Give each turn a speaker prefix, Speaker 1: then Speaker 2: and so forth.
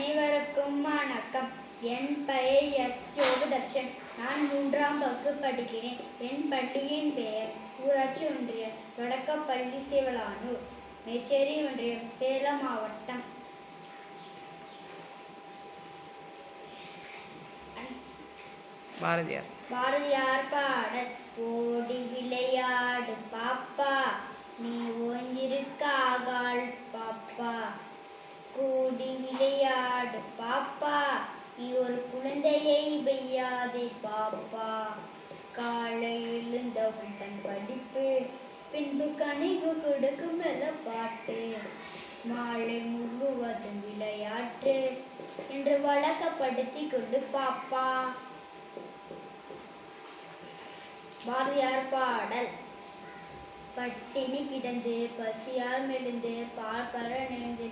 Speaker 1: அனைவருக்கும் வணக்கம். என் பெயர் எஸ். யோகதர்ஷன். நான் 3ஆம் வகுப்பு படிக்கிறேன். என் பள்ளியின் பெயர் ஊராட்சி ஒன்றிய தொடக்கப்பள்ளி சிவலானூர், மேச்சேரி ஒன்றியம், சேலம் மாவட்டம். பாரதியார் பாடல். ஓடி விளையாடு பாப்பா, நீ ஓய்ந்திருக்காகாள் பாப்பா. கூடி விளையாடு பாப்பா, நீ ஒரு குழந்தையை வையாதே பாப்பா. காலை எழுந்தவுடன் படிப்பு, பின்பு கனிவு கொடுக்கும் நல்ல பாட்டு. மாலை முழுவதும் விளையாட்டு என்று வழக்கப்படுத்தி கொண்டு பாப்பா. பாரதியார் பாடல். பட்டினி கிடந்து பசியால் மெலிந்து பால் பர நேர்ந்து